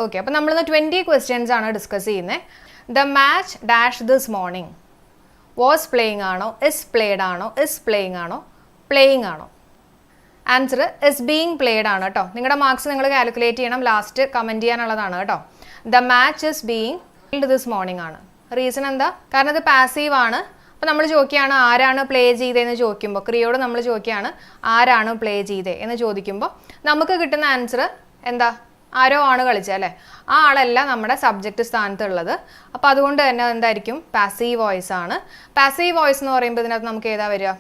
Okay, അപ്പോൾ നമ്മളിന്ന് 20 questions ആണ് ഡിസ്കസ് ചെയ്യുന്നത്. The match dash this morning was playing ആണോ, ഇസ് പ്ലേഡ് ആണോ, ഇസ് പ്ലേയിങ് ആണോ, പ്ലേയിങ് ആണോ? ആൻസർ ഇസ് ബീയിങ് പ്ലേഡ് ആണ് കേട്ടോ. നിങ്ങളുടെ മാർക്സ് നിങ്ങൾ കാൽക്കുലേറ്റ് ചെയ്യണം, ലാസ്റ്റ് കമൻറ്റ് ചെയ്യാനുള്ളതാണ് കേട്ടോ. The match is being played this morning ആണ്. റീസൺ എന്താ? കാരണം ഇത് പാസീവ് ആണ്. അപ്പോൾ നമ്മൾ ചോദിക്കുകയാണ് ആരാണ് പ്ലേ ചെയ്തതെന്ന് ചോദിക്കുമ്പോൾ, ക്രിയയോട് നമ്മൾ ചോദിക്കുകയാണ് ആരാണ് പ്ലേ ചെയ്തത് എന്ന് ചോദിക്കുമ്പോൾ നമുക്ക് കിട്ടുന്ന ആൻസർ എന്താ? ആരോ ആണ് കളിച്ചത് അല്ലേ? ആ ആളല്ല നമ്മുടെ സബ്ജക്റ്റ് സ്ഥാനത്തുള്ളത്. അപ്പോൾ അതുകൊണ്ട് തന്നെ എന്തായിരിക്കും? പാസീവ് വോയിസ് ആണ്. പാസീവ് വോയിസ് എന്ന് പറയുമ്പോൾ ഇതിനകത്ത് നമുക്ക് ഏതാ വരിക?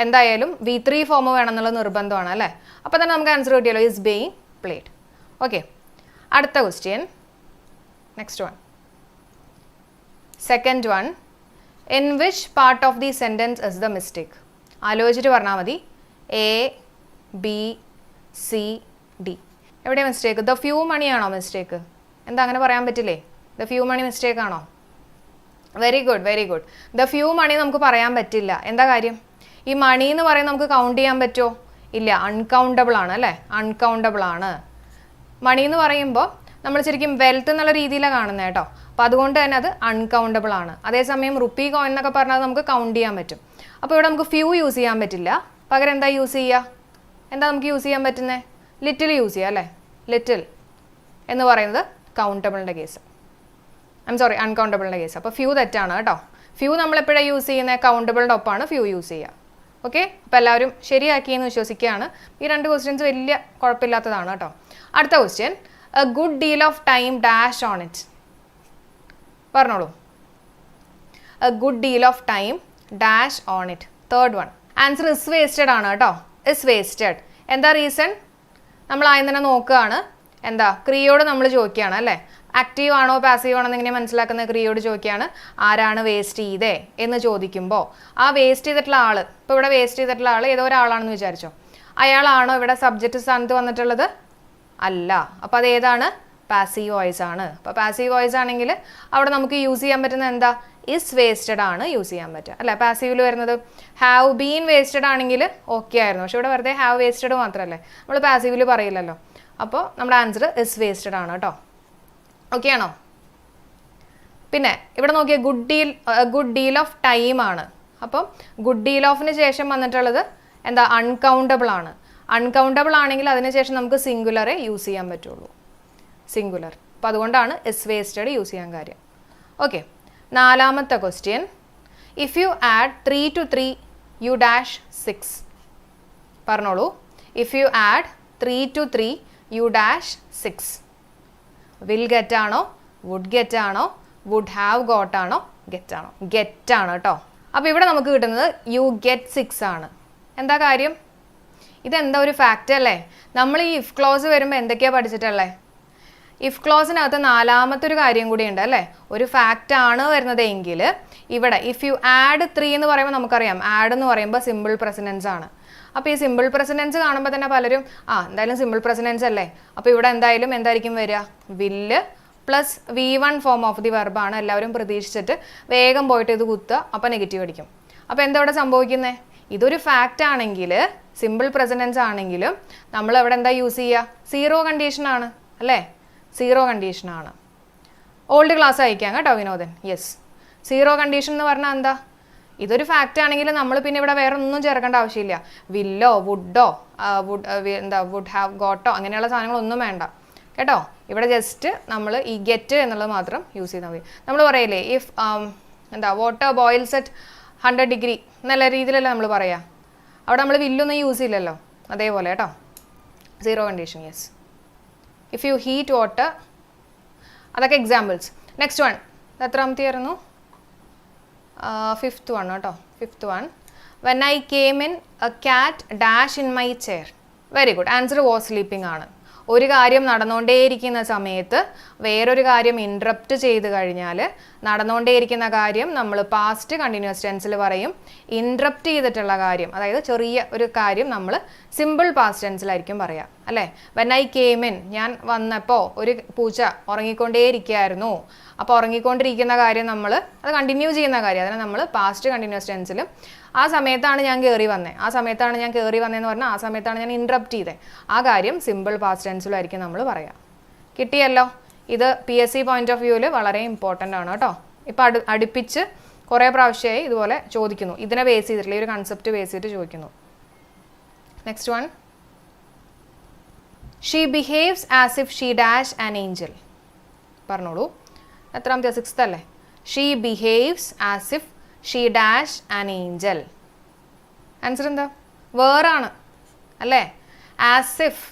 എന്തായാലും V3 ഫോം വേണം എന്നുള്ള നിർബന്ധമാണ് അല്ലേ? അപ്പോൾ തന്നെ നമുക്ക് ആൻസർ കിട്ടിയല്ലോ, ഇസ് ബീയിങ് പ്ലേഡ്. ഓക്കെ, അടുത്ത question, next one, second one. In which part of the sentence is the mistake? ആലോചിച്ചിട്ട് പറഞ്ഞാൽ മതി. A, B, C, D. എവിടെയാണ് മിസ്റ്റേക്ക്? ദ ഫ്യൂ മണി ആണോ മിസ്റ്റേക്ക്? എന്താ അങ്ങനെ പറയാൻ പറ്റില്ലേ? ദ ഫ്യൂ മണി മിസ്റ്റേക്ക് ആണോ? Very good, very good. The few money നമുക്ക് പറയാൻ പറ്റില്ല. എന്താ കാര്യം? ഈ മണി എന്ന് പറയുന്നത് നമുക്ക് കൗണ്ട് ചെയ്യാൻ പറ്റുമോ? ഇല്ല, അൺകൗണ്ടബിൾ ആണ് അല്ലേ? അൺകൗണ്ടബിൾ ആണ്. മണി എന്ന് പറയുമ്പോൾ നമ്മൾ ശരിക്കും വെൽത്ത് എന്നുള്ള രീതിയിലാണ് കാണുന്നത് കേട്ടോ. അപ്പോൾ അതുകൊണ്ട് തന്നെ അത് അൺകൗണ്ടബിൾ ആണ്. അതേസമയം റുപ്പി കോയിൻ എന്നൊക്കെ പറഞ്ഞാൽ നമുക്ക് കൗണ്ട് ചെയ്യാൻ പറ്റും. അപ്പോൾ ഇവിടെ നമുക്ക് ഫ്യൂ യൂസ് ചെയ്യാൻ പറ്റില്ല. പകരം എന്താ യൂസ് ചെയ്യുക? എന്താ നമുക്ക് യൂസ് ചെയ്യാൻ പറ്റുന്നത്? ലിറ്റിൽ യൂസ് ചെയ്യുക അല്ലേ? ലിറ്റിൽ എന്ന് പറയുന്നത് കൗണ്ടബിളിൻ്റെ കേസ്, അൺകൗണ്ടബിളിൻ്റെ കേസ്. അപ്പോൾ ഫ്യൂ തെറ്റാണ് കേട്ടോ. ഫ്യൂ നമ്മളെപ്പോഴാണ് യൂസ് ചെയ്യുന്നത്? കൗണ്ടബിളിൻ്റെ ഒപ്പമാണ് ഫ്യൂ യൂസ് ചെയ്യുക. ഓക്കെ, അപ്പോൾ എല്ലാവരും ശരിയാക്കിയെന്ന് വിശ്വസിക്കുകയാണ്. ഈ രണ്ട് ക്വസ്റ്റ്യൻസ് വലിയ കുഴപ്പമില്ലാത്തതാണ് കേട്ടോ. അടുത്ത question, a good deal of time dash on it. പറഞ്ഞോളൂ. A good deal of time dash on it. Third one. Answer is wasted ആണ് കേട്ടോ. Is wasted. എന്താ റീസൺ? നമ്മൾ ആദ്യം തന്നെ നോക്കുകയാണ്. എന്താ? ക്രിയയോട് നമ്മൾ ചോദിക്കുകയാണ് അല്ലേ? ആക്റ്റീവ് ആണോ പാസീവ് ആണോ എന്നിങ്ങനെ മനസ്സിലാക്കുന്ന ക്രിയയോട് ചോദിക്കുകയാണ് ആരാണ് വേസ്റ്റ് ചെയ്തേ എന്ന് ചോദിക്കുമ്പോൾ ആ വേസ്റ്റ് ചെയ്തിട്ടുള്ള ആൾ, ഇപ്പോൾ ഇവിടെ വേസ്റ്റ് ചെയ്തിട്ടുള്ള ആൾ ഏതോ ഒരാളാണെന്ന് വിചാരിച്ചോ, അയാളാണോ ഇവിടെ സബ്ജക്റ്റ് സ്ഥാനത്ത് വന്നിട്ടുള്ളത്? അല്ല. അപ്പോൾ അത് ഏതാണ്? പാസീവ് വോയിസ് ആണ്. അപ്പോൾ പാസീവ് വോയിസ് ആണെങ്കിൽ അവിടെ നമുക്ക് യൂസ് ചെയ്യാൻ പറ്റുന്ന എന്താ? ഇസ് വേസ്റ്റഡ് ആണ് യൂസ് ചെയ്യാൻ പറ്റുക അല്ലേ? പാസീവിൽ വരുന്നത് ഹാവ് ബീൻ വേസ്റ്റഡ് ആണെങ്കിൽ ഓക്കെ ആയിരുന്നു. പക്ഷെ ഇവിടെ വെറുതെ ഹാവ് വേസ്റ്റഡ് മാത്രമല്ലേ, നമ്മൾ പാസീവിൽ പറയില്ലല്ലോ. അപ്പോൾ നമ്മുടെ ആൻസർ ഇസ് വേസ്റ്റഡ് ആണ് കേട്ടോ. ഓക്കെ ആണോ? പിന്നെ ഇവിടെ നോക്കിയാൽ ഗുഡ് ഡീൽ ഓഫ് ടൈം ആണ്. അപ്പം ഗുഡ് ഡീൽ ഓഫിന് ശേഷം വന്നിട്ടുള്ളത് എന്താ? അൺകൗണ്ടബിൾ ആണ്. അൺകൗണ്ടബിൾ ആണെങ്കിൽ അതിനുശേഷം നമുക്ക് സിംഗുലറേ യൂസ് ചെയ്യാൻ പറ്റുള്ളൂ, സിംഗുലർ. അപ്പോൾ അതുകൊണ്ടാണ് ഇസ് വേസ്റ്റഡ് യൂസ് ചെയ്യാൻ കാര്യം. ഓക്കെ, നാലാമത്തെ question, if you add 3 to 3 you dash 6. പറഞ്ഞോളൂ. If you add 3 to 3 you dash 6. Will get ആണോ, വുഡ് ഗെറ്റ് ആണോ, വുഡ് ഹാവ് ഗോട്ട് ആണോ, ഗെറ്റ് ആണോ? ഗെറ്റ് ആണ് കേട്ടോ. അപ്പോൾ ഇവിടെ നമുക്ക് കിട്ടുന്നത് യു ഗെറ്റ് 6 ആണ്. എന്താ കാര്യം? ഇതെന്താ ഒരു ഫാക്റ്റ് അല്ലേ? നമ്മൾ ഈ ഇഫ് ക്ലോസ് വരുമ്പോൾ എന്തൊക്കെയാണ് പഠിച്ചിട്ടുള്ളത്? ഇഫ് ക്ലോസിനകത്ത് നാലാമത്തെ ഒരു കാര്യം കൂടി ഉണ്ട് അല്ലേ? ഒരു ഫാക്റ്റ് ആണ് വരുന്നത് എങ്കിൽ ഇവിടെ ഇഫ് യു ആഡ് 3 എന്ന് പറയുമ്പോൾ നമുക്കറിയാം ആഡ് എന്ന് പറയുമ്പോൾ സിമ്പിൾ പ്രസൻറ്റൻസ് ആണ്. അപ്പോൾ ഈ സിമ്പിൾ പ്രസൻറ്റൻസ് കാണുമ്പോൾ തന്നെ പലരും എന്തായാലും സിമ്പിൾ പ്രസൻറ്റൻസ് അല്ലേ, അപ്പോൾ ഇവിടെ എന്തായാലും എന്തായിരിക്കും വരിക? Will plus V1 form of the വെർബാണ് എല്ലാവരും പ്രതീക്ഷിച്ചിട്ട് വേഗം പോയിട്ട് ഇത് കുത്തുക, അപ്പോൾ നെഗറ്റീവ് അടിക്കും. അപ്പോൾ എന്താ ഇവിടെ സംഭവിക്കുന്നത്? ഇതൊരു ഫാക്റ്റ് ആണെങ്കിൽ സിമ്പിൾ പ്രസൻറ്റൻസ് ആണെങ്കിലും നമ്മൾ അവിടെ എന്താ യൂസ് ചെയ്യുക? സീറോ കണ്ടീഷൻ ആണ് അല്ലേ? സീറോ കണ്ടീഷൻ ആണ്. ഓൾഡ് ക്ലാസ് അയക്കാം കേട്ടോ വിനോദൻ. യെസ്, സീറോ കണ്ടീഷൻ എന്ന് പറഞ്ഞാൽ എന്താ? ഇതൊരു ഫാക്റ്റ് ആണെങ്കിൽ നമ്മൾ പിന്നെ ഇവിടെ വേറെ ഒന്നും ചേർക്കേണ്ട ആവശ്യമില്ല. വില്ലോ വുഡോ വുഡ് ഹാവ് ഗോട്ടോ അങ്ങനെയുള്ള സാധനങ്ങളൊന്നും വേണ്ട കേട്ടോ. ഇവിടെ ജസ്റ്റ് നമ്മൾ ഈ ഗെറ്റ് എന്നുള്ളത് മാത്രം യൂസ് ചെയ്താൽ മതി. നമ്മൾ പറയില്ലേ if water boils at 100 degree നല്ല രീതിയിലല്ല നമ്മൾ പറയാം. അവിടെ നമ്മൾ വില്ലൊന്നും യൂസ് ചെയ്യില്ലല്ലോ, അതേപോലെ കേട്ടോ. Zero condition. Yes, if you heat water, അതൊക്കെ എക്സാമ്പിൾസ്. നെക്സ്റ്റ് വൺ, എത്രാമത്തെ ആയിരുന്നു? 5th one കേട്ടോ. 5th one, when I came in A cat dash in my chair. Very good. Answer was sleeping ആണ്. ഒരു കാര്യം നടന്നുകൊണ്ടേയിരിക്കുന്ന സമയത്ത് വേറൊരു കാര്യം ഇൻട്രപ്റ്റ് ചെയ്ത് കഴിഞ്ഞാൽ നടന്നുകൊണ്ടേയിരിക്കുന്ന കാര്യം നമ്മൾ പാസ്റ്റ് കണ്ടിന്യൂസ് ടെൻസിൽ പറയും. ഇൻട്രപ്റ്റ് ചെയ്തിട്ടുള്ള കാര്യം, അതായത് ചെറിയ ഒരു കാര്യം നമ്മൾ സിമ്പിൾ പാസ്റ്റ് ടെൻസിലായിരിക്കും പറയാം അല്ലേ? വെൻ ഐ കെയിം ഇൻ, ഞാൻ വന്നപ്പോൾ ഒരു പൂച്ച ഉറങ്ങിക്കൊണ്ടേയിരിക്കുകയായിരുന്നു. അപ്പോൾ ഉറങ്ങിക്കൊണ്ടിരിക്കുന്ന കാര്യം നമ്മൾ അത് കണ്ടിന്യൂ ചെയ്യുന്ന കാര്യം, അതിനെ നമ്മൾ പാസ്റ്റ് കണ്ടിന്യൂസ് ടെൻസിലും ആ സമയത്താണ് ഞാൻ കയറി വന്നത്, ആ സമയത്താണ് ഞാൻ കയറി വന്നതെന്ന് പറഞ്ഞാൽ ആ സമയത്താണ് ഞാൻ ഇൻട്രപ്റ്റ് ചെയ്തത്, ആ കാര്യം സിമ്പിൾ പാസ്റ്റ് ടെൻസിലായിരിക്കും നമ്മൾ പറയാം. കിട്ടിയല്ലോ? ഇത് PSC പോയിന്റ് ഓഫ് വ്യൂവിൽ വളരെ ഇമ്പോർട്ടൻ്റ് ആണ് കേട്ടോ. ഇപ്പോൾ അടുപ്പിച്ച് കുറേ പ്രാവശ്യമായി ഇതുപോലെ ചോദിക്കുന്നു, ഇതിനെ ബേസ് ചെയ്തിട്ടില്ല, ഈ ഒരു കൺസെപ്റ്റ് ബേസ് ചെയ്തിട്ട് ചോദിക്കുന്നു. Next one, she behaves as if she dash an Angel. പറഞ്ഞോളൂ, എത്രാമത്തെ? 6th അല്ലേ? She behaves as if she dash an Angel. Answer എന്താ? വേറാണ് അല്ലേ? As if.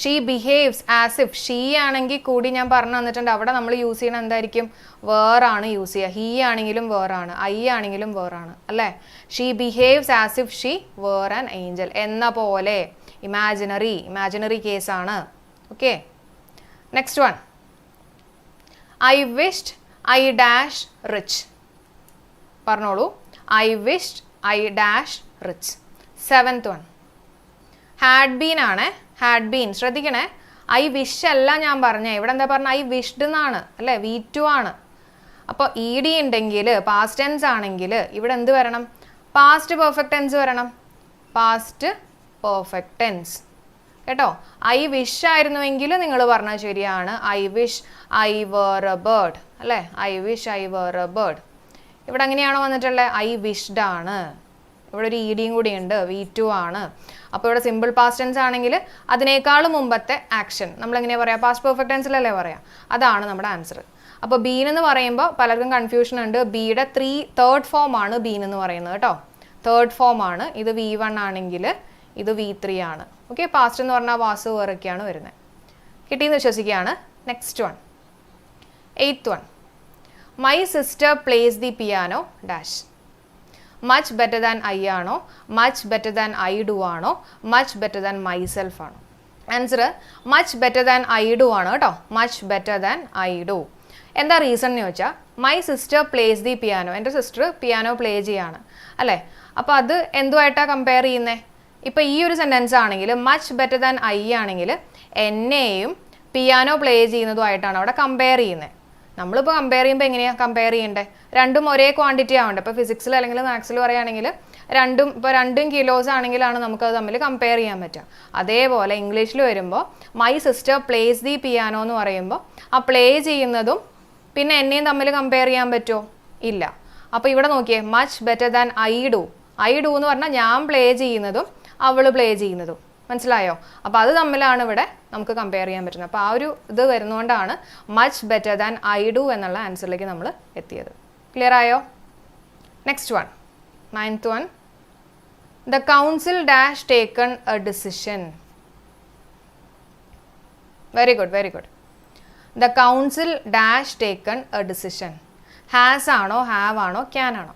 She behaves as if. She ആണെങ്കിൽ കൂടി ഞാൻ പറഞ്ഞു തന്നിട്ടുണ്ട്, അവിടെ നമ്മൾ യൂസ് ചെയ്യണത് എന്തായിരിക്കും? വേറാണ് യൂസ് ചെയ്യുക. ഹീ ആണെങ്കിലും വേറാണ്, ഐ ആണെങ്കിലും വേറാണ് അല്ലേ? She behaves as if she were an angel എന്ന പോലെ. ഇമാജിനറി കേസാണ്. Okay, next one, I wished I dash rich. പറഞ്ഞോളൂ, I wished I dash rich. 7th one, had been ആണ്. ഹാഡ് ബീൻ ശ്രദ്ധിക്കണേ, ഐ വിഷ് അല്ല ഞാൻ പറഞ്ഞേ, ഇവിടെ എന്താ പറഞ്ഞ? ഐ വിഷ്ഡ് എന്നാണ് അല്ലേ? V2 ആണ്. അപ്പോൾ ED ഉണ്ടെങ്കിൽ, പാസ്റ്റ് ടെൻസ് ആണെങ്കിൽ ഇവിടെ എന്ത് വരണം? പാസ്റ്റ് പെർഫെക്റ്റ് ടെൻസ് വരണം. പാസ്റ്റ് പെർഫെക്റ്റ് ടെൻസ് കേട്ടോ. ഐ വിഷ് ആയിരുന്നുവെങ്കിൽ നിങ്ങൾ പറഞ്ഞത് ശരിയാണ്, I wish I were a bird അല്ലേ? I wish I were a bird. ഇവിടെ എങ്ങനെയാണോ വന്നിട്ടുള്ളത്? ഐ വിഷ്ഡ് ആണ്. ഇവിടെ ഒരു EDയും കൂടി ഉണ്ട്, V2 ആണ്. അപ്പോൾ ഇവിടെ സിമ്പിൾ പാസ്റ്റ് ടെൻസ് ആണെങ്കിൽ അതിനേക്കാളും മുമ്പത്തെ ആക്ഷൻ നമ്മൾ എങ്ങനെയാണ് പറയുക? പാസ്റ്റ് പെർഫെക്റ്റ് ടെൻസിലല്ലേ പറയാം? അതാണ് നമ്മുടെ ആൻസർ. അപ്പോൾ ബീൻ എന്ന് പറയുമ്പോൾ പലർക്കും കൺഫ്യൂഷൻ ഉണ്ട്. ബിയുടെ 3rd ഫോം ആണ് ബീൻ എന്ന് പറയുന്നത് കേട്ടോ. 3rd ഫോം ആണ്. ഇത് V1 ആണെങ്കിൽ ഇത് V3 ആണ്. ഓക്കെ, പാസ്റ്റ് എന്ന് പറഞ്ഞാൽ വാസ് വേറൊക്കെയാണ് വരുന്നത്. കിട്ടിയെന്ന് വിശ്വസിക്കുകയാണ്. Next one, 8th one, my sister plays the piano dash. Much better than I ആണോ? Much better than I do ആണോ? മച്ച് ബെറ്റർ ദാൻ മൈസെൽഫ് ആണോ? Answer much better than I do ആണ് കേട്ടോ. Much better than I do. എന്താ reason എന്ന് ചോദിച്ചാൽ, my sister plays the piano. എൻ്റെ sister piano play ചെയ്യാണ് അല്ലേ? അപ്പോൾ അത് എന്തുമായിട്ടാണ് കമ്പയർ ചെയ്യുന്നത്? ഇപ്പോൾ ഈ ഒരു സെൻറ്റൻസ് ആണെങ്കിൽ മച്ച് ബെറ്റർ ദാൻ ഐ ആണെങ്കിൽ എന്നെയും പിയാനോ പ്ലേ ചെയ്യുന്നതുമായിട്ടാണ് അവിടെ കമ്പയർ ചെയ്യുന്നത്. നമ്മളിപ്പോൾ കമ്പയർ ചെയ്യുമ്പോൾ എങ്ങനെയാണ് കമ്പയർ ചെയ്യേണ്ടത്? രണ്ടും ഒരേ ക്വാണ്ടിറ്റി ആവണ്ടേ? ഇപ്പോൾ ഫിസിക്സിൽ അല്ലെങ്കിൽ മാത്സിൽ പറയുകയാണെങ്കിൽ രണ്ടും കിലോസ് ആണെങ്കിലാണ് നമുക്കത് തമ്മിൽ കമ്പയർ ചെയ്യാൻ പറ്റുക. അതേപോലെ ഇംഗ്ലീഷിൽ വരുമ്പോൾ my sister plays the piano എന്ന് പറയുമ്പോൾ ആ പ്ലേ ചെയ്യുന്നതും പിന്നെ എന്നെയും തമ്മിൽ കമ്പയർ ചെയ്യാൻ പറ്റുമോ? ഇല്ല. അപ്പോൾ ഇവിടെ നോക്കിയേ, much better than I do. I do എന്ന് പറഞ്ഞാൽ ഞാൻ പ്ലേ ചെയ്യുന്നതും അവൾ പ്ലേ ചെയ്യുന്നതും. മനസ്സിലായോ? അപ്പോൾ അത് തമ്മിലാണ് ഇവിടെ നമുക്ക് കമ്പയർ ചെയ്യാൻ പറ്റുന്നത്. അപ്പോൾ ആ ഒരു ഇത് വരുന്നതുകൊണ്ടാണ് much better than I do എന്നുള്ള ആൻസറിലേക്ക് നമ്മൾ എത്തിയത്. ക്ലിയർ ആയോ? Next one, 9th one, the council dash taken a decision. Very good, very good. The council dash taken a decision. Has ആണോ, ഹാവ് ആണോ, ക്യാൻ ആണോ?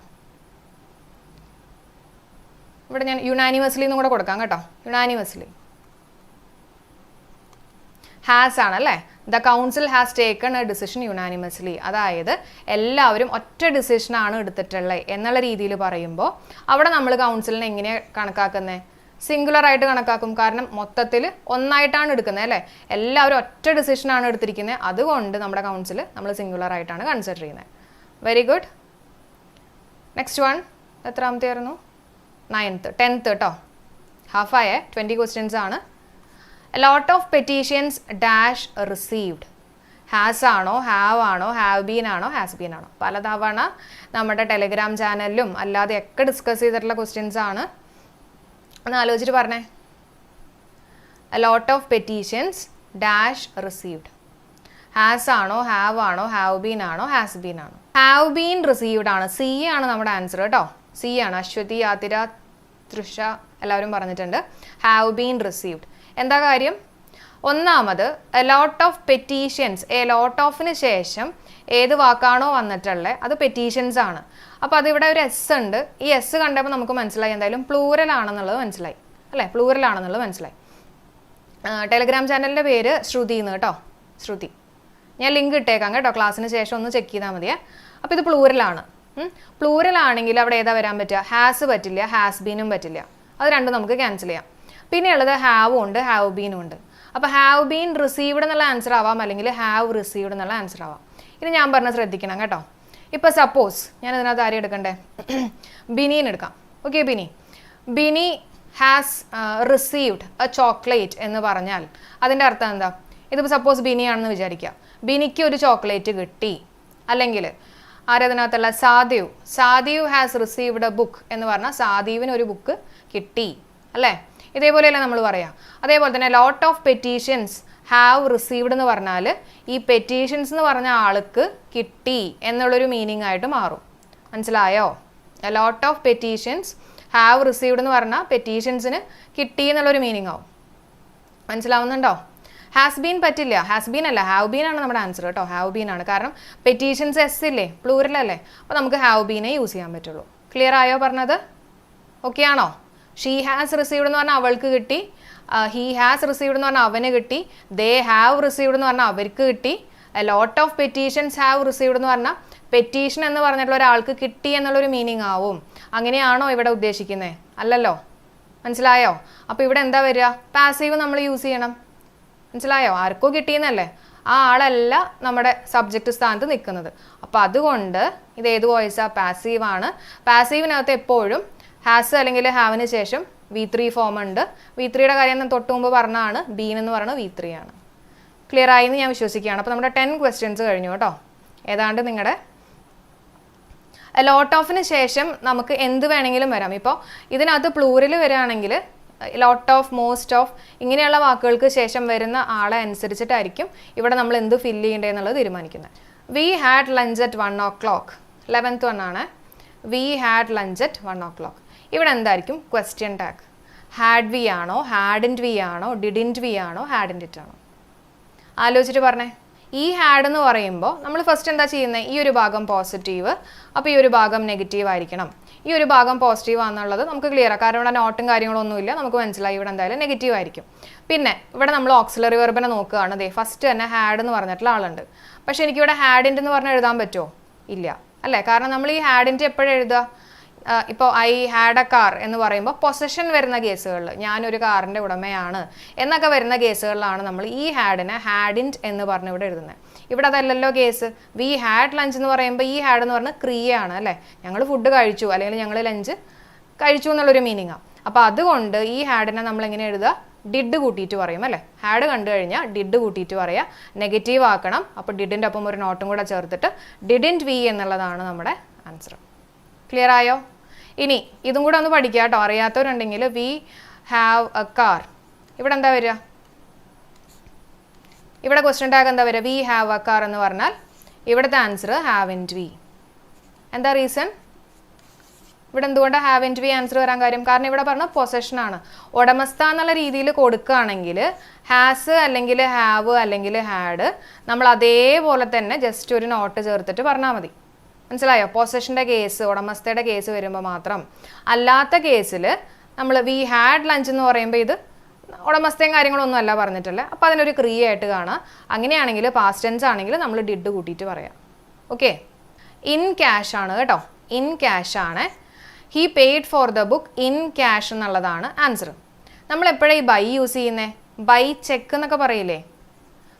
ഇവിടെ ഞാൻ യുനാനിമസ്ലി എന്നും കൂടെ കൊടുക്കാം കേട്ടോ. യുനാനിമസ്ലി ഹാസ് ആണല്ലേ. The council has taken a decision unanimously. അതായത് എല്ലാവരും ഒറ്റ ഡിസിഷനാണ് എടുത്തിട്ടുള്ളത് എന്നുള്ള രീതിയിൽ പറയുമ്പോൾ അവിടെ നമ്മൾ കൗൺസിലിനെ എങ്ങനെയാണ് കണക്കാക്കുന്നത്? സിംഗുലർ ആയിട്ട് കണക്കാക്കും. കാരണം മൊത്തത്തിൽ ഒന്നായിട്ടാണ് എടുക്കുന്നത് അല്ലേ? എല്ലാവരും ഒറ്റ ഡിസിഷനാണ് എടുത്തിരിക്കുന്നത്. അതുകൊണ്ട് നമ്മുടെ കൗൺസിൽ നമ്മൾ സിംഗുലർ ആയിട്ടാണ് കൺസിഡർ ചെയ്യുന്നത്. Very good. നെക്സ്റ്റ് വൺ എത്രാമത്തെ ആയിരുന്നു? 10th കേട്ടോ. ഹാഫായ 20 ക്വസ്റ്റ്യൻസ് ആണ്. A lot of petitions dash received. Has ആണോ, ഹാവ് ആണോ, ഹാവ് ബീൻ ആണോ, ഹാസ് ബീൻ ആണോ? പലതവണ നമ്മുടെ ടെലിഗ്രാം ചാനലിലും അല്ലാതെയൊക്കെ ഡിസ്കസ് ചെയ്തിട്ടുള്ള ക്വസ്റ്റ്യൻസ് ആണ്. ഒന്ന് ആലോചിച്ചിട്ട് പറഞ്ഞേ. A lot of petitions dash received. Has ആണോ, ഹാവ് ആണോ, ഹാവ് ബീൻ ആണോ, ഹാസ് ബീൻ ആണോ? ഹാവ് ബീൻ റിസീവ്ഡ് ആണ്. സി ആണ് നമ്മുടെ ആൻസർ കേട്ടോ. സി ആണ്. അശ്വതി, ആതിര, തൃഷ എല്ലാവരും പറഞ്ഞിട്ടുണ്ട് ഹാവ് ബീൻ റിസീവ്ഡ്. എന്താ കാര്യം? ഒന്നാമത് a lot of petitions. A lot ഓഫിന് ശേഷം ഏത് വാക്കാണോ വന്നിട്ടുള്ളത് അത് പെറ്റീഷൻസ് ആണ്. അപ്പോൾ അതിവിടെ ഒരു എസ് ഉണ്ട്. ഈ എസ് കണ്ടപ്പോൾ നമുക്ക് മനസ്സിലായി എന്തായാലും പ്ലൂറൽ ആണെന്നുള്ളത് മനസ്സിലായി അല്ലേ? പ്ലൂറൽ ആണെന്നുള്ളത് മനസ്സിലായി. ടെലിഗ്രാം ചാനലിൻ്റെ പേര് ശ്രുതി എന്ന് കേട്ടോ. ശ്രുതി. ഞാൻ ലിങ്ക് ഇട്ടേക്കാം കേട്ടോ. ക്ലാസ്സിന് ശേഷം ഒന്ന് ചെക്ക് ചെയ്താൽ മതിയേ. അപ്പോൾ ഇത് പ്ലൂറലാണ്. പ്ലൂറൽ ആണെങ്കിൽ അവിടെ ഏതാ വരാൻ പറ്റുക? ഹാസ് പറ്റില്ല, ഹാസ് ബീനും പറ്റില്ല. അത് രണ്ടും നമുക്ക് ക്യാൻസൽ ചെയ്യാം. പിന്നെ ഉള്ളത് ഹാവും ഉണ്ട്, ഹാവ് ബീനും ഉണ്ട്. അപ്പോൾ ഹാവ് ബീൻ റിസീവ്ഡ് എന്നുള്ള ആൻസർ ആവാം, അല്ലെങ്കിൽ ഹാവ് റിസീവ്ഡ് എന്നുള്ള ആൻസർ ആവാം. ഇത് ഞാൻ പറഞ്ഞ ശ്രദ്ധിക്കണം കേട്ടോ. ഇപ്പോൾ സപ്പോസ് ഞാൻ ഇതിനകത്ത് ആരെയും എടുക്കണ്ടേ? ബിനീന് എടുക്കാം. Okay, Bini has received A chocolate എന്ന് പറഞ്ഞാൽ അതിൻ്റെ അർത്ഥം എന്താ? ഇതിപ്പോൾ സപ്പോസ് ബിനിയാണെന്ന് വിചാരിക്കുക. ബിനിക്ക് ഒരു ചോക്ലേറ്റ് കിട്ടി. അല്ലെങ്കിൽ ആരതിനകത്തുള്ള സാദിയു ഹാസ് റിസീവ്ഡ് എ ബുക്ക് എന്ന് പറഞ്ഞാൽ സാദീവിന് ഒരു ബുക്ക് കിട്ടി അല്ലേ? ഇതേപോലെയല്ലേ നമ്മൾ പറയാം. അതേപോലെ തന്നെ ലോട്ട് ഓഫ് പെറ്റീഷൻസ് ഹാവ് റിസീവ്ഡ് എന്ന് പറഞ്ഞാൽ ഈ പെറ്റീഷൻസ് എന്ന് പറഞ്ഞ ആൾക്ക് കിട്ടി എന്നുള്ളൊരു മീനിങ് ആയിട്ട് മാറും. മനസ്സിലായോ? ലോട്ട് ഓഫ് പെറ്റീഷൻസ് ഹാവ് റിസീവ്ഡ് എന്ന് പറഞ്ഞാൽ പെറ്റീഷൻസിന് കിട്ടി എന്നുള്ളൊരു മീനിങ് ആവും. മനസ്സിലാവുന്നുണ്ടോ? ഹാസ് ബീൻ പറ്റില്ല, ഹാസ് ബീൻ അല്ല, ഹാവ് ബീൻ ആണ് നമ്മുടെ ആൻസർ കേട്ടോ. ഹാവ് ബീൻ ആണ്, കാരണം പെറ്റീഷൻസ് എസ് ഇല്ലേ, പ്ലൂറൽ അല്ലേ, അപ്പോൾ നമുക്ക് ഹാവ് ബീനെ യൂസ് ചെയ്യാൻ പറ്റുള്ളൂ. ക്ലിയർ ആയോ പറഞ്ഞത്? ഓക്കെ ആണോ? ഷീ ഹാസ് റിസീവ്ഡ് എന്ന് പറഞ്ഞാൽ അവൾക്ക് കിട്ടി, ഹീ ഹാസ് റിസീവ്ഡ് എന്ന് പറഞ്ഞാൽ അവന് കിട്ടി, ദേ ഹാവ് റിസീവ്ഡ് എന്ന് പറഞ്ഞാൽ അവർക്ക് കിട്ടി, ലോട്ട് ഓഫ് പെറ്റീഷൻസ് ഹാവ് റിസീവ്ഡ് എന്ന് പറഞ്ഞാൽ പെറ്റീഷൻ എന്ന് പറഞ്ഞിട്ടുള്ള ഒരാൾക്ക് കിട്ടി എന്നുള്ളൊരു മീനിങ് ആവും. അങ്ങനെയാണോ ഇവിടെ ഉദ്ദേശിക്കുന്നത്? അല്ലല്ലോ. മനസ്സിലായോ? അപ്പോൾ ഇവിടെ എന്താ വരിക? പാസീവ് നമ്മൾ യൂസ് ചെയ്യണം. മനസ്സിലായോ? ആർക്കോ കിട്ടിയെന്നല്ലേ, ആ ആളല്ല നമ്മുടെ സബ്ജക്റ്റ് സ്ഥാനത്ത് നിൽക്കുന്നത്. അപ്പോൾ അതുകൊണ്ട് ഇത് ഏത് വോയിസാണ്? പാസീവാണ്. പാസീവിനകത്ത് എപ്പോഴും ഹാസ് അല്ലെങ്കിൽ ഹാവിന് ശേഷം V3 ഫോം ഉണ്ട്. V3യുടെ കാര്യം ഞാൻ തൊട്ട് മുമ്പ് പറഞ്ഞാണ്. ബീൻ എന്ന് പറയുന്നത് V3 ആണ്. ക്ലിയർ ആയി എന്ന് ഞാൻ വിശ്വസിക്കുകയാണ്. അപ്പോൾ നമ്മുടെ 10 ക്വസ്റ്റ്യൻസ് കഴിഞ്ഞു കേട്ടോ. ഏതാണ്ട് നിങ്ങളുടെ ലോട്ട് ഓഫിന് ശേഷം നമുക്ക് എന്ത് വേണമെങ്കിലും വരാം. ഇപ്പോൾ ഇതിനകത്ത് പ്ലൂറിൽ വരികയാണെങ്കിൽ ലോട്ട് ഓഫ്, മോസ്റ്റ് ഓഫ് ഇങ്ങനെയുള്ള വാക്കുകൾക്ക് ശേഷം വരുന്ന ആളെ അനുസരിച്ചിട്ടായിരിക്കും ഇവിടെ നമ്മൾ എന്ത് ഫില്ല് ചെയ്യേണ്ടതെന്നുള്ളത് തീരുമാനിക്കുന്നത്. We had lunch at 1 o'clock. 11th one ആണ്. We had lunch at 1 o'clock. ഇവിടെ എന്തായിരിക്കും ക്വസ്റ്റ്യൻ ടാഗ്? ഹാഡ് വി ആണോ, ഹാഡിൻറ്റ് വി ആണോ, ഡിഡിൻറ്റ് വി ആണോ, ഹാഡിൻറ്റ് ഇറ്റ് ആണോ? ആലോചിച്ചിട്ട് പറഞ്ഞേ. ഈ ഹാഡ് എന്ന് പറയുമ്പോൾ നമ്മൾ ഫസ്റ്റ് എന്താ ചെയ്യുന്നത്? ഈ ഒരു ഭാഗം പോസിറ്റീവ്, അപ്പോൾ ഈ ഒരു ഭാഗം നെഗറ്റീവ് ആയിരിക്കണം. ഈ ഒരു ഭാഗം പോസിറ്റീവ് ആണെന്നുള്ളത് നമുക്ക് ക്ലിയർ ആണ്, കാരണം ഇവിടെ നോട്ടും കാര്യങ്ങളൊന്നുമില്ല, നമുക്ക് മനസ്സിലായി ഇവിടെ എന്തായാലും നെഗറ്റീവ് ആയിരിക്കും. പിന്നെ ഇവിടെ നമ്മൾ ഓക്സിലറി വെർബിനെ നോക്കുകയാണ്. ദേ ഫസ്റ്റ് തന്നെ ഹാഡ് എന്ന് പറഞ്ഞിട്ടുള്ള ആളുണ്ട്. പക്ഷേ എനിക്കിവിടെ ഹാഡിൻറ്റ് എന്ന് പറഞ്ഞാൽ എഴുതാൻ പറ്റുമോ? ഇല്ല അല്ലേ? കാരണം നമ്മൾ ഈ ഹാഡിൻറ്റ് എപ്പോഴും എഴുതുക? ഇപ്പോൾ ഐ ഹാഡ് എ കാർ എന്ന് പറയുമ്പോൾ പൊസഷൻ വരുന്ന കേസുകളിൽ, ഞാനൊരു കാറിൻ്റെ ഉടമയാണ് എന്നൊക്കെ വരുന്ന കേസുകളിലാണ് നമ്മൾ ഈ ഹാഡിനെ ഹാഡിൻറ്റ് എന്ന് പറഞ്ഞ് ഇവിടെ എഴുതുന്നത്. ഇവിടെ അതല്ലല്ലോ കേസ്. വി ഹാഡ് ലഞ്ച് എന്ന് പറയുമ്പോൾ ഈ ഹാഡ് എന്ന് പറഞ്ഞാൽ ക്രിയയാണ് അല്ലേ? ഞങ്ങൾ ഫുഡ് കഴിച്ചു അല്ലെങ്കിൽ ഞങ്ങൾ ലഞ്ച് കഴിച്ചു എന്നുള്ളൊരു മീനിങ്ങാണ്. അപ്പോൾ അതുകൊണ്ട് ഈ ഹാഡിനെ നമ്മൾ എങ്ങനെ എഴുതുക? ഡിഡ് കൂട്ടിയിട്ട് പറയും അല്ലേ? ഹാഡ് കണ്ടു കഴിഞ്ഞാൽ ഡിഡ് കൂട്ടിയിട്ട് പറയുക, നെഗറ്റീവ് ആക്കണം. അപ്പോൾ ഡിഡിൻ്റെ ഒപ്പം ഒരു നോട്ടും കൂടെ ചേർത്തിട്ട് ഡിഡിൻറ്റ് വി എന്നുള്ളതാണ് നമ്മുടെ ആൻസർ. ക്ലിയർ ആയോ? ഇനി ഇതും കൂടെ ഒന്ന് പഠിക്കുക കേട്ടോ. അറിയാത്തവരുണ്ടെങ്കിൽ വി ഹാവ് എ കാർ, ഇവിടെ എന്താ വരിക? ഇവിടെ ക്വസ്റ്റ്യൻ ടാഗ് എന്താ വരിക? വി ഹാവ് എ കാർ എന്ന് പറഞ്ഞാൽ ഇവിടുത്തെ ആൻസർ ഹാവിൻറ്റ് വി. എന്താ റീസൺ? ഇവിടെ എന്തുകൊണ്ടാണ് ഹാവിൻറ്റ് വി ആൻസർ വരാൻ കാര്യം? കാരണം ഇവിടെ പറഞ്ഞ പൊസഷനാണ്. ഉടമസ്ഥ എന്നുള്ള രീതിയിൽ കൊടുക്കുകയാണെങ്കിൽ ഹാസ് അല്ലെങ്കിൽ ഹാവ് അല്ലെങ്കിൽ ഹാഡ് നമ്മൾ അതേപോലെ തന്നെ ജസ്റ്റ് ഒരു നോട്ട് ചേർത്തിട്ട് പറഞ്ഞാൽ മതി. മനസ്സിലായോ? പൊസഷൻ്റെ കേസ്, ഉടമസ്ഥയുടെ കേസ് വരുമ്പോൾ മാത്രം. അല്ലാത്ത കേസിൽ നമ്മൾ വി ഹാഡ് ലഞ്ച് എന്ന് പറയുമ്പോൾ ഇത് ഉടമസ്ഥയും കാര്യങ്ങളൊന്നും അല്ല പറഞ്ഞിട്ടില്ല, അപ്പോൾ അതിനൊരു ക്രിയയായിട്ട് കാണാം. അങ്ങനെയാണെങ്കിൽ പാസ്റ്റ് ടെൻസ് ആണെങ്കിൽ നമ്മൾ ഡിഡ് കൂട്ടിയിട്ട് പറയാം. ഓക്കെ, ഇൻ ക്യാഷ് ആണ് കേട്ടോ. ഇൻ ക്യാഷ് ആണ്. He paid for the book in cash എന്നുള്ളതാണ് ആൻസർ. നമ്മൾ എപ്പോഴാണ് ഈ ബൈ യൂസ് ചെയ്യുന്നത്? ബൈ ചെക്ക് എന്നൊക്കെ പറയില്ലേ?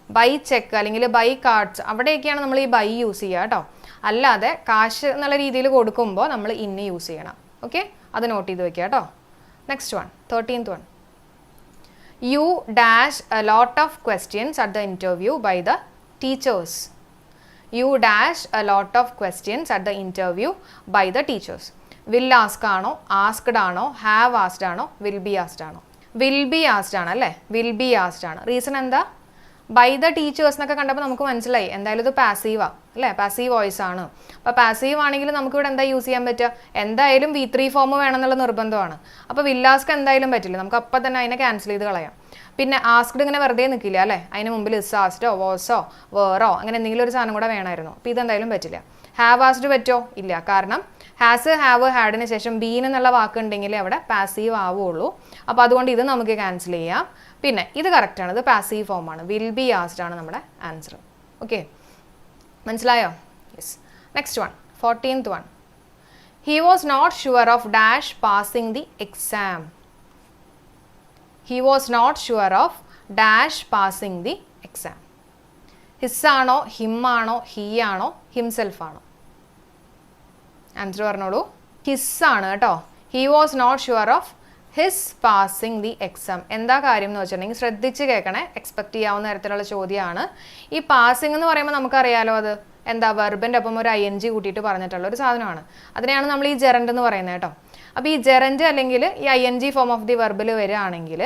ബൈ ചെക്ക് അല്ലെങ്കിൽ ബൈ കാർഡ്സ്, അവിടെയൊക്കെയാണ് നമ്മൾ ഈ ബൈ യൂസ് ചെയ്യുക കേട്ടോ. അല്ലാതെ കാശ് എന്നുള്ള രീതിയിൽ കൊടുക്കുമ്പോൾ നമ്മൾ ഇന്ന് യൂസ് ചെയ്യണം. ഓക്കെ, അത് നോട്ട് ചെയ്ത് വെക്കുക കേട്ടോ. Next one, 13th one. You dash a lot of questions at the interview by the teachers. You dash a lot of questions at the interview by the teachers. Will ask ആണോ, asked ആണോ, have asked ആണോ, will be asked ആണോ? Will be asked ആണ് അല്ലേ? Will be asked ആണ്. Reason എന്താ? By the teachers എന്നൊക്കെ കണ്ടപ്പോൾ നമുക്ക് മനസ്സിലായി എന്തായാലും ഇത് പാസീവാണ് അല്ലേ? പാസീവ് വോയിസ് ആണ്. അപ്പോൾ പാസീവ് ആണെങ്കിൽ നമുക്കിവിടെ എന്താ യൂസ് ചെയ്യാൻ പറ്റുക? എന്തായാലും V3 ഫോം വേണമെന്നുള്ള നിർബന്ധമാണ്. അപ്പോൾ വില്ലാസ്ക്ക് എന്തായാലും പറ്റില്ല, നമുക്ക് അപ്പം തന്നെ അതിനെ ക്യാൻസൽ ചെയ്ത് കളയാം. പിന്നെ ആസ്ക്ഡ് ഇങ്ങനെ വെറുതെ നിൽക്കില്ല അല്ലേ? അതിന് മുമ്പിൽ ഇസ് ആസ്ഡോ, വാസോ, വേറോ അങ്ങനെ എന്തെങ്കിലും ഒരു സാധനം കൂടെ വേണമായിരുന്നു. അപ്പോൾ ഇതെന്തായാലും പറ്റില്ല. ഹാവ് ആസ്ഡ് പറ്റുമോ? ഇല്ല, കാരണം ഹാസ്, ഹാവ്, ഹാഡിന് ശേഷം ബീൻ എന്നുള്ള വാക്കുണ്ടെങ്കിൽ അവിടെ പാസീവ് ആവുള്ളൂ. അപ്പോൾ അതുകൊണ്ട് ഇത് നമുക്ക് ക്യാൻസൽ ചെയ്യാം. പിന്നെ ഇത് കറക്റ്റാണ്, ഇത് പാസീവ് ഫോമാണ്. വിൽ ബി ആസ്ഡ് ആണ് നമ്മുടെ ആൻസർ. ഓക്കെ, മനസ്സിലായോ? Yes. Next one, 14th one. He was not sure of dash passing the exam. He was not sure of dash passing the exam. His ആണോ, ഹിം ആണോ, he ആണോ, himself ആണോ? Answer പറഞ്ഞോളൂ. His ആണ് കേട്ടോ. He was not sure of his passing the exam. എന്താ കാര്യം എന്ന് വെച്ചിട്ടുണ്ടെങ്കിൽ ശ്രദ്ധിച്ച് കേൾക്കണേ, എക്സ്പെക്ട് ചെയ്യാവുന്ന തരത്തിലുള്ള ചോദ്യമാണ്. ഈ പാസിംഗ് എന്ന് പറയുമ്പോൾ നമുക്കറിയാലോ അത് എന്താ വെർബിൻ്റെ ഒപ്പം ഒരു ING കൂട്ടിയിട്ട് പറഞ്ഞിട്ടുള്ള ഒരു സാധനമാണ്. അതിനെയാണ് നമ്മൾ ഈ ജെറൻഡ് എന്ന് പറയുന്നത് കേട്ടോ. അപ്പോൾ ഈ ജെറൻഡ് അല്ലെങ്കിൽ ഈ ING ഫോം ഓഫ് ദി വെർബിൽ വരികയാണെങ്കിൽ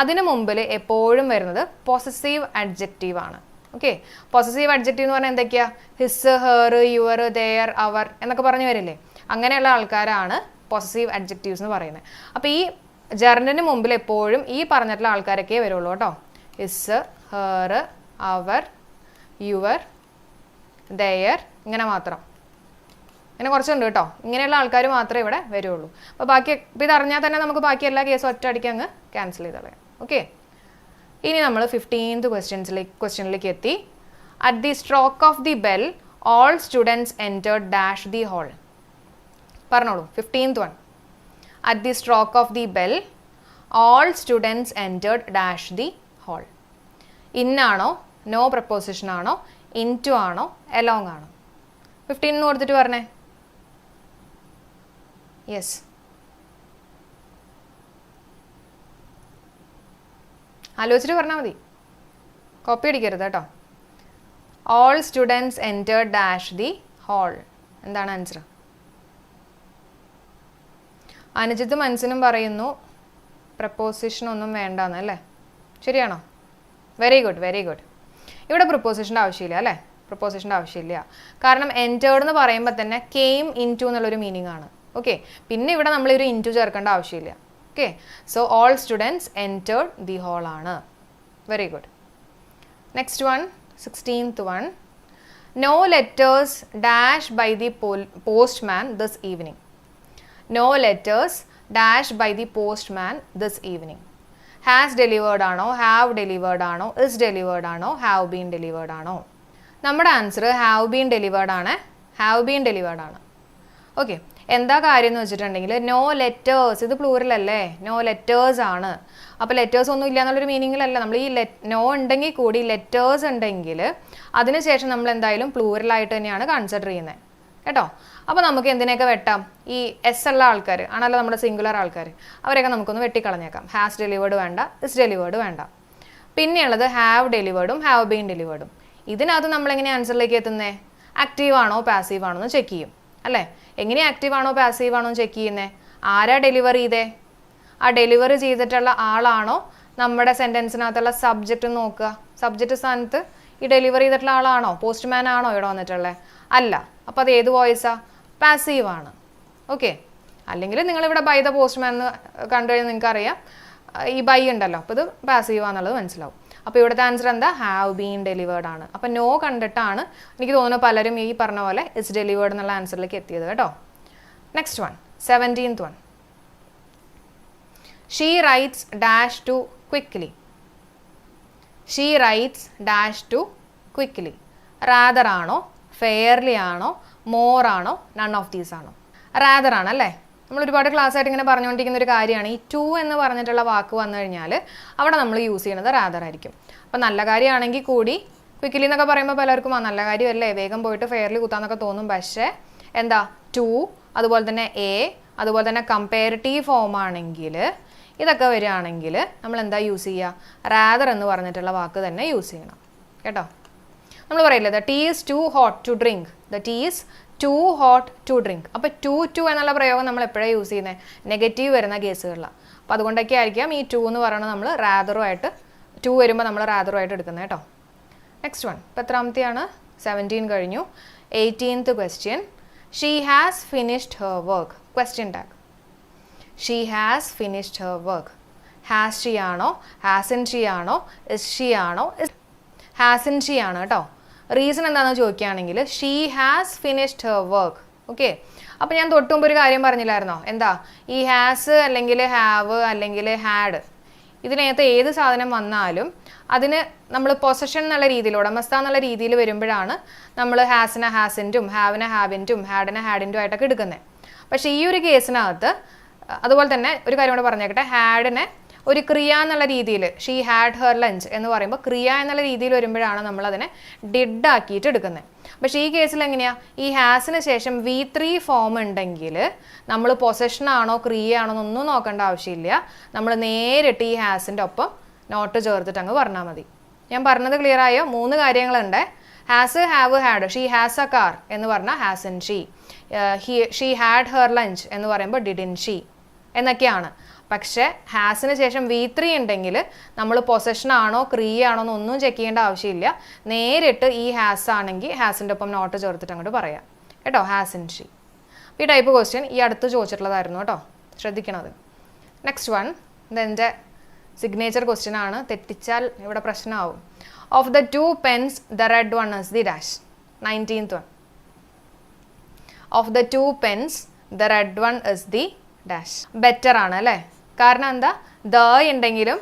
അതിന് മുമ്പിൽ എപ്പോഴും വരുന്നത് പൊസസീവ് അഡ്ജക്റ്റീവ് ആണ്. ഓക്കെ, പൊസസീവ് അഡ്ജക്റ്റീവ് എന്ന് പറഞ്ഞാൽ എന്തൊക്കെയാ? ഹിസ്, ഹെർ, യുവർ, ദെയർ, അവർ എന്നൊക്കെ പറഞ്ഞു വരില്ലേ? അങ്ങനെയുള്ള ആൾക്കാരാണ് പൊസസീവ് അഡ്ജക്റ്റീവ്സ് എന്ന് പറയുന്നത്. അപ്പോൾ ഈ ജെറൻഡിന് മുമ്പിൽ എപ്പോഴും ഈ പറഞ്ഞിട്ടുള്ള ആൾക്കാരൊക്കെ വരുള്ളൂ കേട്ടോ. His, her, our, your, their, ഇങ്ങനെ മാത്രം. ഇങ്ങനെ കുറച്ചുണ്ട് കേട്ടോ. ഇങ്ങനെയുള്ള ആൾക്കാർ മാത്രമേ ഇവിടെ വരുള്ളൂ. അപ്പോൾ ബാക്കി ഇപ്പോൾ ഇതറിഞ്ഞാൽ തന്നെ നമുക്ക് ബാക്കി എല്ലാ കേസും ഒറ്റ അടിക്ക് അങ്ങ് ക്യാൻസൽ ചെയ്ത് കളയാം. ഓക്കെ, ഇനി നമ്മൾ 15th ക്വസ്റ്റ്യനിലേക്ക് എത്തി. At the stroke of the bell all students entered dash the hall. പറഞ്ഞോളൂ, 15th one. At the stroke of the bell all students entered dash the hall. ഇന്നാണോ, നോ പ്രപ്പോസിഷൻ ആണോ, into ആണോ, along ആണോ? 15 കൊടുത്തിട്ട് പറഞ്ഞേ. Yes, ആലോചിച്ചിട്ട് പറഞ്ഞാൽ മതി, കോപ്പി അടിക്കരുത് കേട്ടോ. All students entered dash the hall. എന്താണ് ആൻസർ? അനുജിത്ത് മനസ്സിനും പറയുന്നു പ്രപ്പോസിഷൻ ഒന്നും വേണ്ടെന്ന്, അല്ലേ? ശരിയാണോ? Very good, very good. ഇവിടെ പ്രപ്പോസിഷൻ്റെ ആവശ്യമില്ല അല്ലേ? പ്രപ്പോസിഷൻ്റെ ആവശ്യമില്ല. കാരണം എൻറ്റേർഡ് എന്ന് പറയുമ്പോൾ തന്നെ കെയിം ഇൻ ടു എന്നുള്ളൊരു മീനിങ് ആണ്. ഓക്കെ, പിന്നെ ഇവിടെ നമ്മളൊരു ഇൻ ടു ചേർക്കേണ്ട ആവശ്യമില്ല. Okay, so all students entered the hall ആണ്. Very good. Next one, 16th one. No letters dash by the postman this evening. No letters dash by the postman this evening. Has delivered ആണോ, have delivered ആണോ, is delivered ആണോ, have been delivered ആണോ? നമ്മുടെ answer have been delivered ആണ്. Have been delivered ആണ്. Okay, എന്താ കാര്യം എന്ന് വെച്ചിട്ടുണ്ടെങ്കിൽ നോ ലെറ്റേഴ്സ്, ഇത് പ്ലൂറൽ അല്ലേ? നോ ലെറ്റേഴ്സ് ആണ്. അപ്പോൾ ലെറ്റേഴ്സ് ഒന്നും ഇല്ല എന്നുള്ളൊരു മീനിങ്ങിലല്ല. നമ്മൾ ഈ നോ ഉണ്ടെങ്കിൽ കൂടി ലെറ്റേഴ്സ് ഉണ്ടെങ്കിൽ അതിനുശേഷം നമ്മൾ എന്തായാലും പ്ലൂറലായിട്ട് തന്നെയാണ് കൺസിഡർ ചെയ്യുന്നത് കേട്ടോ. അപ്പോൾ നമുക്ക് എന്തിനെയൊക്കെ വെട്ടാം? ഈ എസ് ഉള്ള ആൾക്കാർ ആണല്ലോ നമ്മുടെ സിംഗുലർ ആൾക്കാർ, അവരെയൊക്കെ നമുക്കൊന്ന് വെട്ടിക്കളഞ്ഞേക്കാം. ഹാസ് ഡെലിവേർഡ് വേണ്ട, ഇസ് ഡെലിവേർഡ് വേണ്ട. പിന്നെയുള്ളത് ഹാവ് ഡെലിവേർഡും ഹാവ് ബീൻ ഡെലിവേർഡും. ഇതിനകത്ത് നമ്മളെങ്ങനെ ആൻസറിലേക്ക് എത്തുന്നത്? ആക്റ്റീവ് ആണോ പാസീവ് ആണോ എന്ന് ചെക്ക് ചെയ്യും അല്ലേ? എങ്ങനെ ആക്റ്റീവ് ആണോ പാസീവ് ആണോ എന്ന് ചെക്ക് ചെയ്യുന്നത്? ആരാ ഡെലിവറി ചെയ്തേ? ആ ഡെലിവറി ചെയ്തിട്ടുള്ള ആളാണോ നമ്മുടെ സെൻറ്റൻസിനകത്തുള്ള സബ്ജക്റ്റ് നോക്കുക. സബ്ജക്റ്റ് സ്ഥാനത്ത് ഈ ഡെലിവറി ചെയ്തിട്ടുള്ള ആളാണോ, പോസ്റ്റ്മാൻ ആണോ ഇവിടെ വന്നിട്ടുള്ളത്? അല്ല. അപ്പോൾ അത് ഏത് വോയിസാ? പാസീവ് ആണ്. ഓക്കെ, അല്ലെങ്കിൽ നിങ്ങളിവിടെ ബൈ ദ പോസ്റ്റ്മാൻ എന്ന് കണ്ടു കഴിഞ്ഞാൽ നിങ്ങൾക്ക് അറിയാം ഈ ബൈ ഉണ്ടല്ലോ, അപ്പോൾ ഇത് പാസീവ് ആണെന്നുള്ളത് മനസ്സിലാവും. അപ്പോൾ ഇവിടുത്തെ ആൻസർ എന്താ? ഹാവ് ബീൻ ഡെലിവേർഡ് ആണ്. അപ്പോൾ നോ കണ്ടിട്ടാണ് എനിക്ക് തോന്നുന്നു പലരും ഈ പറഞ്ഞ പോലെ ഇറ്റ്സ് ഡെലിവേർഡ് എന്നുള്ള ആൻസറിലേക്ക് എത്തിയത് കേട്ടോ. Next one, 17th one. She writes dash to quickly. She writes dash to quickly. Rather ആണോ, ഫെയർലി ആണോ, മോർ ആണോ, നൺ ഓഫ് ദീസ് ആണോ? റാദർ ആണല്ലേ. നമ്മൾ ഒരുപാട് ക്ലാസ് ആയിട്ട് ഇങ്ങനെ പറഞ്ഞുകൊണ്ടിരിക്കുന്ന ഒരു കാര്യമാണ്. ഈ ടു എന്ന് പറഞ്ഞിട്ടുള്ള വാക്ക് വന്നു കഴിഞ്ഞാൽ അവിടെ നമ്മൾ യൂസ് ചെയ്യുന്നത് റാദർ ആയിരിക്കും. അപ്പം നല്ല കാര്യമാണെങ്കിൽ കൂടി ക്വിക്ക്ലി എന്നൊക്കെ പറയുമ്പോൾ പലർക്കും ആ നല്ല കാര്യമല്ലേ, വേഗം പോയിട്ട് ഫെയർലി കുത്താന്നൊക്കെ തോന്നും. പക്ഷേ എന്താ, ടു, അതുപോലെ തന്നെ എ, അതുപോലെ തന്നെ കമ്പാരിറ്റീവ് ഫോം ആണെങ്കിൽ ഇതൊക്കെ വരികയാണെങ്കിൽ നമ്മൾ എന്താ യൂസ് ചെയ്യുക? റാദർ എന്ന് പറഞ്ഞിട്ടുള്ള വാക്ക് തന്നെ യൂസ് ചെയ്യണം കേട്ടോ. നമ്മൾ പറയില്ലേ the tea is too hot to drink. The tea is too hot to drink. അപ്പോൾ ടു എന്നുള്ള പ്രയോഗം നമ്മൾ എപ്പോഴാണ് യൂസ് ചെയ്യുന്നത്? നെഗറ്റീവ് വരുന്ന കേസുകളിലാണ്. അപ്പോൾ അതുകൊണ്ടൊക്കെ ആയിരിക്കാം ഈ ടു എന്ന് പറയുന്നത് നമ്മൾ റാദറുമായിട്ട്, ടു വരുമ്പോൾ നമ്മൾ റാദറുമായിട്ട് എടുക്കുന്നത് കേട്ടോ. നെക്സ്റ്റ് വൺ, ഇപ്പോൾ എത്രാമത്തെയാണ്? 17 കഴിഞ്ഞു. 18th question. She has finished her work. Question tag. She has finished her work. Has she ആണോ, ഹാസൻ ഷീ ആണോ, ഇസ് ഷീ ആണോ? ഹാസൻ ഷീ ആണ് കേട്ടോ. റീസൺ എന്താണെന്ന് ചോദിക്കുകയാണെങ്കിൽ she has finished her work. Okay, അപ്പോൾ ഞാൻ തൊട്ട് മുമ്പ് ഒരു കാര്യം പറഞ്ഞില്ലായിരുന്നോ? എന്താ, ഈ ഹാസ് അല്ലെങ്കിൽ ഹാവ് അല്ലെങ്കിൽ ഹാഡ്, ഇതിനകത്ത് ഏത് സാധനം വന്നാലും അതിന് നമ്മൾ പൊസഷൻ എന്നുള്ള രീതിയിൽ, ഉടമസ്ഥ എന്നുള്ള രീതിയിൽ വരുമ്പോഴാണ് നമ്മൾ ഹാസിനെ ഹാസിൻറ്റും ഹാവിനെ ഹാവിൻറ്റും ഹാഡിനെ ഹാഡിൻറ്റും ആയിട്ടൊക്കെ എടുക്കുന്നത്. പക്ഷേ ഈ ഒരു കേസിനകത്ത് അതുപോലെ തന്നെ ഒരു കാര്യം കൂടെ പറഞ്ഞേക്കട്ടെ, ഹാഡിനെ ഒരു ക്രിയ എന്നുള്ള രീതിയിൽ, ഷീ ഹാഡ് ഹെർ ലഞ്ച് എന്ന് പറയുമ്പോൾ ക്രിയ എന്നുള്ള രീതിയിൽ വരുമ്പോഴാണ് നമ്മളതിനെ ഡിഡ് ആക്കിയിട്ട് എടുക്കുന്നത്. പക്ഷേ ഈ കേസിൽ എങ്ങനെയാ, ഈ ഹാസിന് ശേഷം V3 ഫോം ഉണ്ടെങ്കിൽ നമ്മൾ പൊസഷൻ ആണോ ക്രിയ ആണോ എന്നൊന്നും നോക്കേണ്ട ആവശ്യമില്ല. നമ്മൾ നേരിട്ട് ഈ ഹാസിൻ്റെ ഒപ്പം നോട്ട് ചേർത്തിട്ട് അങ്ങ് പറഞ്ഞാൽ മതി. ഞാൻ പറഞ്ഞത് ക്ലിയർ ആയോ? 3 കാര്യങ്ങളുണ്ട്. Has, have, had. She has A car എന്ന് പറഞ്ഞാൽ has in she. She had her lunch എന്ന് പറയുമ്പോൾ ഡിഡ് ഇൻ ഷീ എന്നൊക്കെയാണ്. പക്ഷേ ഹാസിന് ശേഷം V3 ഉണ്ടെങ്കിൽ നമ്മൾ പൊസഷൻ ആണോ ക്രിയ ആണോ എന്നൊന്നും ചെക്ക് ചെയ്യേണ്ട ആവശ്യമില്ല. നേരിട്ട് ഈ ഹാസ് ആണെങ്കിൽ ഹാസിൻ്റെ ഒപ്പം നോട്ട് ചേർത്തിട്ട് അങ്ങോട്ട് പറയാം കേട്ടോ, ഹാസ് ഇൻ ഷീ. ഈ ടൈപ്പ് ക്വസ്റ്റ്യൻ ഈ അടുത്ത് ചോദിച്ചിട്ടുള്ളതായിരുന്നു കേട്ടോ, ശ്രദ്ധിക്കണത്. നെക്സ്റ്റ് വൺ, ഇതെൻ്റെ സിഗ്നേച്ചർ ക്വസ്റ്റ്യൻ ആണ്, തെറ്റിച്ചാൽ ഇവിടെ പ്രശ്നമാവും. Of the 2 pens the red one is the dash. 19th one. Of the 2 pens the red one is the dash. Better ആണ് അല്ലേ? കാരണം എന്താ, ദ ഉണ്ടെങ്കിലും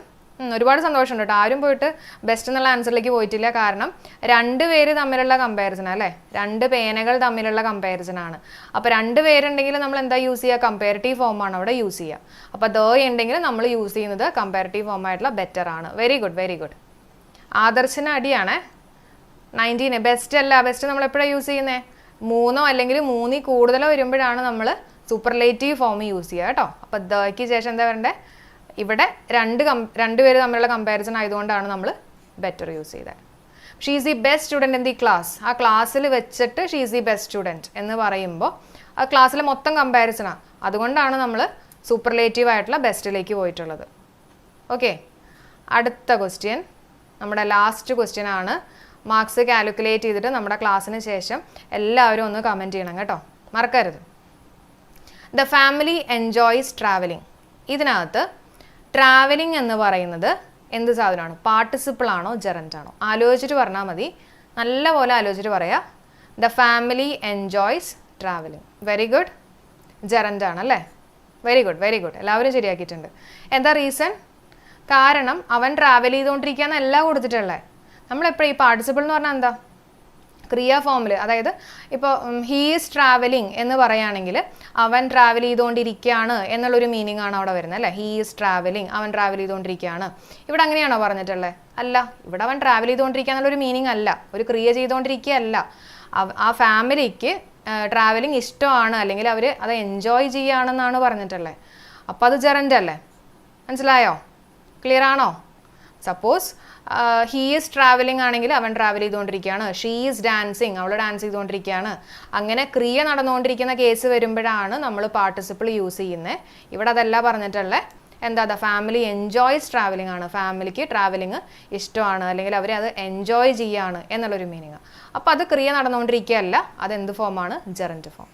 ഒരുപാട് സന്തോഷമുണ്ട് കേട്ടോ. ആരും പോയിട്ട് ബെസ്റ്റ് എന്നുള്ള ആൻസറിലേക്ക് പോയിട്ടില്ല. കാരണം 2 പേര് തമ്മിലുള്ള കമ്പാരിസൺ അല്ലേ, 2 പേനകൾ തമ്മിലുള്ള കമ്പാരിസൺ ആണ്. അപ്പോൾ 2 പേരുണ്ടെങ്കിൽ നമ്മൾ എന്താ യൂസ് ചെയ്യുക, കമ്പാരിറ്റീവ് ഫോമാണ് അവിടെ യൂസ് ചെയ്യുക. അപ്പോൾ ദ ഉണ്ടെങ്കിൽ നമ്മൾ യൂസ് ചെയ്യുന്നത് കമ്പാരിറ്റീവ് ഫോം ആയിട്ടുള്ള ബെറ്റർ ആണ്. Very good, very good. ആദർശിന് അടിയാണ്. 19 ബെസ്റ്റ് അല്ല. ബെസ്റ്റ് നമ്മൾ എപ്പോഴാണ് യൂസ് ചെയ്യുന്നത്, 3 അല്ലെങ്കിൽ 3 കൂടുതലോ വരുമ്പോഴാണ് നമ്മൾ സൂപ്പർലേറ്റീവ് ഫോം യൂസ് ചെയ്യുക കേട്ടോ. അപ്പോൾ ദയ്ക്ക് ശേഷം എന്താ വരണ്ടേ, ഇവിടെ 2 പേര് തമ്മിലുള്ള കമ്പാരിസൺ ആയതുകൊണ്ടാണ് നമ്മൾ ബെറ്റർ യൂസ് ചെയ്തത്. She is the best student in the class. ആ ക്ലാസ്സിൽ വെച്ചിട്ട് she is the best student എന്ന് പറയുമ്പോൾ ആ ക്ലാസ്സിലെ മൊത്തം കമ്പാരിസണാണ്. അതുകൊണ്ടാണ് നമ്മൾ സൂപ്പർലേറ്റീവ് ആയിട്ടുള്ള ബെസ്റ്റിലേക്ക് പോയിട്ടുള്ളത്. ഓക്കെ, അടുത്ത ക്വസ്റ്റ്യൻ നമ്മുടെ ലാസ്റ്റ് ക്വസ്റ്റ്യൻ ആണ്. മാർക്സ് കാൽക്കുലേറ്റ് ചെയ്തിട്ട് നമ്മുടെ ക്ലാസ്സിന് ശേഷം എല്ലാവരും ഒന്ന് കമൻറ്റ് ചെയ്യണം കേട്ടോ, മറക്കരുത്. The family enjoys travelling. ഇതിനകത്ത് ട്രാവലിംഗ് എന്ന് പറയുന്നത് എന്ത് സാധനമാണ്, പാർട്ടിസിപ്പിൾ ആണോ ജെറൻറ്റ് ആണോ? ആലോചിച്ചിട്ട് പറഞ്ഞാൽ മതി, നല്ലപോലെ ആലോചിച്ചിട്ട് പറയാം. The family enjoys travelling. Very good, ജെറൻറ്റ് ആണ് അല്ലേ? Very good, very good. എല്ലാവരും ശരിയാക്കിയിട്ടുണ്ട്. എന്താ റീസൺ? കാരണം അവൻ ട്രാവൽ ചെയ്തുകൊണ്ടിരിക്കുകയെന്ന് എല്ലാം കൊടുത്തിട്ടുള്ളത്. നമ്മളെപ്പോഴും ഈ പാർട്ടിസിപ്പിൾ എന്ന് പറഞ്ഞാൽ എന്താ, ക്രിയ ഫോമിൽ, അതായത് ഇപ്പോൾ ഹീ ഈസ് ട്രാവലിംഗ് എന്ന് പറയുകയാണെങ്കിൽ അവൻ ട്രാവൽ ചെയ്തുകൊണ്ടിരിക്കുകയാണ് എന്നുള്ളൊരു മീനിങ് ആണ് അവിടെ വരുന്നത് അല്ലേ. ഹീ ഈസ് ട്രാവലിംഗ്, അവൻ ട്രാവൽ ചെയ്തുകൊണ്ടിരിക്കുകയാണ്. ഇവിടെ അങ്ങനെയാണോ പറഞ്ഞിട്ടുള്ളത്? അല്ല, ഇവിടെ അവൻ ട്രാവൽ ചെയ്തുകൊണ്ടിരിക്കുക എന്നുള്ളൊരു മീനിങ് അല്ല, ഒരു ക്രിയ ചെയ്തുകൊണ്ടിരിക്കുകയല്ല. ആ ഫാമിലിക്ക് ട്രാവലിംഗ് ഇഷ്ടമാണ്, അല്ലെങ്കിൽ അവർ അത് എൻജോയ് ചെയ്യുകയാണെന്നാണ് പറഞ്ഞിട്ടുള്ളത്. അപ്പോൾ അത് ജെറൻറ്റ് അല്ലേ? മനസ്സിലായോ? ക്ലിയർ ആണോ? സപ്പോസ് ഹീ ഈസ് ട്രാവലിംഗ് ആണെങ്കിൽ അവൻ ട്രാവൽ ചെയ്തുകൊണ്ടിരിക്കുകയാണ്. ഷീ ഈസ് ഡാൻസിങ്, അവൾ ഡാൻസ് ചെയ്തുകൊണ്ടിരിക്കുകയാണ്. അങ്ങനെ ക്രിയ നടന്നുകൊണ്ടിരിക്കുന്ന കേസ് വരുമ്പോഴാണ് നമ്മൾ പാർട്ടിസിപ്പിൾ യൂസ് ചെയ്യുന്നത്. ഇവിടെ അതല്ല പറഞ്ഞിട്ടുള്ളത്. എന്താ, ദ ഫാമിലി എൻജോയ്സ് ട്രാവലിംഗ് ആണ്. ഫാമിലിക്ക് ട്രാവലിംഗ് ഇഷ്ടമാണ്, അല്ലെങ്കിൽ അവർ അത് എൻജോയ് ചെയ്യുകയാണ് എന്നുള്ളൊരു മീനിങ്. അപ്പോൾ അത് ക്രിയ നടന്നുകൊണ്ടിരിക്കുകയല്ല, അത് എന്ത് ഫോമാണ്, ജെറൻറ്റ് ഫോം.